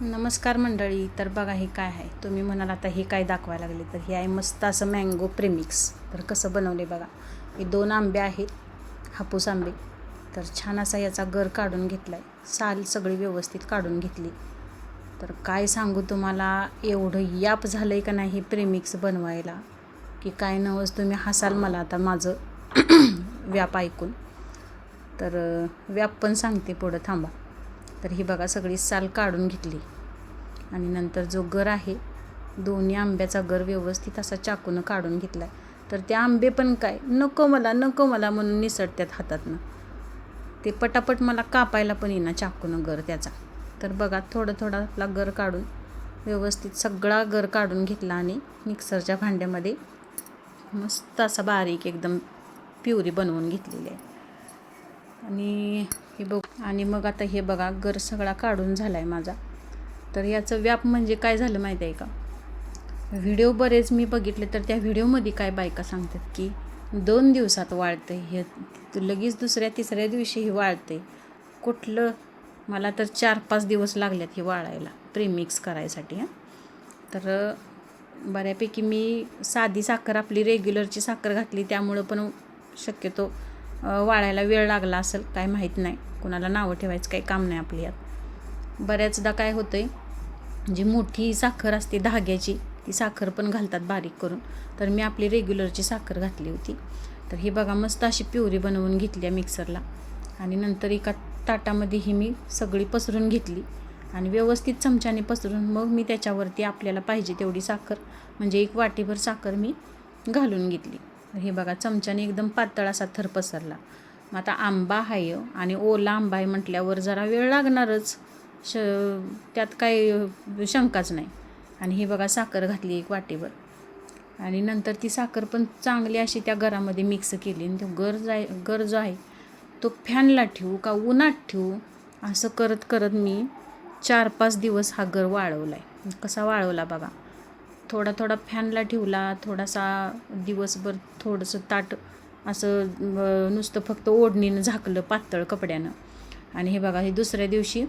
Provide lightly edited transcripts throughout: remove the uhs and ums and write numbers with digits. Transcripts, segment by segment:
नमस्कार मंडळी. तर बघा हे काय आहे. तुम्ही म्हणाल आता हे काय दाखवायला लागले, तर हे आहे मस्त असं मँगो प्रेमिक्स. तर कसं बनवले बघा. हे 2 आंबे आहेत, हापूस आंबे. तर छान असा याचा गर काढून घेतला आहे, साल सगळी व्यवस्थित काढून घेतली. तर काय सांगू तुम्हाला, एवढं याप झालं आहे का नाही हे प्रेमिक्स बनवायला की काय नवस. तुम्ही हसाल मला आता माझं व्याप ऐकून. तर व्याप पण सांगते पुढं, थांबा. तर ही बघा सगळी साल काढून घेतली आणि नंतर जो गर आहे, दोन्ही आंब्याचा गर व्यवस्थित असा चाकूनं काढून घेतला आहे. तर ते आंबे पण काय नको मला म्हणून निसटतात हातातनं. ते पटापट मला कापायला पण येईना चाकूनं गर त्याचा. तर बघा थोडा आपला गर काढून व्यवस्थित सगळा गर काढून घेतला आणि मिक्सरच्या भांड्यामध्ये मस्त असा बारीक एकदम प्युरी बनवून घेतलेली आहे. आणि मग आता हे बघा गर सगळा काढून झाला आहे माझा. तर याचं व्याप म्हणजे काय झालं माहीत आहे का. व्हिडिओ बरेच मी बघितले, तर त्या व्हिडिओमध्ये काय बायका सांगतात की 2 दिवसात वाळतं हे, लगेच दुसऱ्या तिसऱ्या दिवशी हे वाळते. कुठलं, मला तर 4-5 दिवस लागल्यात हे वाळायला प्रेमिक्स करायसाठी. तर बऱ्यापैकी मी साधी साखर, आपली रेग्युलरची साखर घातली, त्यामुळं पण शक्यतो वाळायला वेळ लागला असेल, काय माहीत नाही. कोणाला नावं ठेवायचं काही काम नाही आपली यात. बऱ्याचदा काय होतं आहे, जी मोठी साखर असते धाग्याची, ती साखर पण घालतात बारीक करून. तर मी आपली रेग्युलरची साखर घातली होती. तर ही बघा मस्त अशी प्युरी बनवून घेतली आहे मिक्सरला. आणि नंतर एका ताटामध्ये ही मी सगळी पसरून घेतली आणि व्यवस्थित चमच्याने पसरून मग मी त्याच्यावरती आपल्याला पाहिजे तेवढी साखर, म्हणजे 1 वाटीभर साखर मी घालून घेतली. हे बघा चमच्याने एकदम पातळ असा थर पसरला. मग आता आंबा आहे आणि ओला आंबा आहे म्हटल्यावर जरा वेळ लागणारच, त्यात काही शंकाच नाही. आणि हे बघा साखर घातली 1 वाटीभर आणि नंतर ती साखर पण चांगली अशी त्या गरामध्ये मिक्स केली. आणि तो गर जो आहे तो फॅनला ठेवू का उन्हात ठेवू, असं करत मी 4-5 दिवस हा गर वाळवला आहे. कसा वाळवला बघा. थोडा फॅनला ठेवला, थोडासा दिवसभर थोडंसं ताट असं नुसतं फक्त ओढणीनं झाकलं पातळ कपड्यानं. आणि हे बघा हे दुसऱ्या दिवशी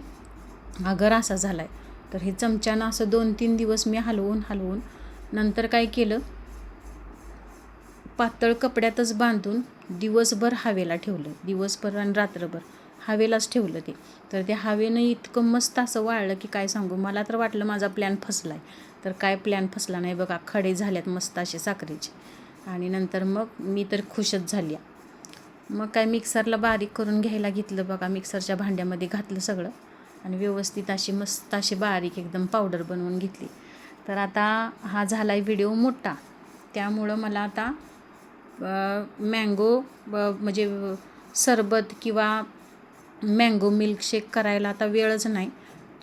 हा गर असा झाला आहे. तर हे चमच्यानं असं 2-3 दिवस मी हलवून नंतर काय केलं, पातळ कपड्यातच बांधून दिवसभर हवेला ठेवलं. दिवसभर आणि रात्रभर हवेलाच ठेवलं ते. तर त्या हवेनं इतकं मस्त असं वाळलं की काय सांगू. मला तर वाटलं माझा प्लॅन फसला आहे. तर काय प्लॅन फसला नाही बघा. खडे झाल्यात मस्त असे साखरेचे. आणि नंतर मग मी तर खुशच झाली. मग काय मिक्सरला बारीक करून घ्यायला घेतलं बघा. मिक्सरच्या भांड्यामध्ये घातलं सगळं आणि व्यवस्थित अशी मस्त अशी बारीक एकदम पावडर बनवून घेतली. तर आता हा झाला आहे व्हिडिओ मोठा, त्यामुळं मला आता मँगो म्हणजे सरबत किंवा मँगो मिल्कशेक करायला आता वेळच नाही.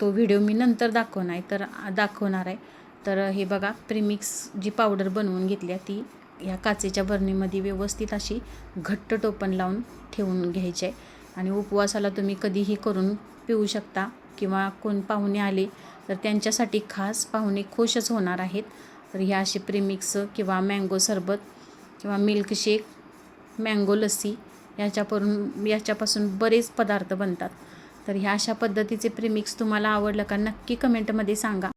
तो व्हिडिओ मी नंतर दाखवणार आहे. तर हे बघा प्रीमिक्स जी पावडर बनवून घेतली आहे ती ह्या काचेच्या बरणीमध्ये व्यवस्थित अशी घट्ट टोपण लावून ठेवून घ्यायची आहे. आणि उपवासाला तुम्ही कधीही करून पिऊ शकता किंवा कोण पाहुणे आले तर त्यांच्यासाठी खास, पाहुणे खुशच होणार आहेत. तर ह्या अशी प्रीमिक्स किंवा मँगो सरबत किंवा मिल्कशेक, मँगो लस्सी याच्यापासून बरेच पदार्थ बनतात. तर ह्या अशा पद्धतीचे प्रीमिक्स तुम्हाला आवडलं का नक्की कमेंटमध्ये सांगा.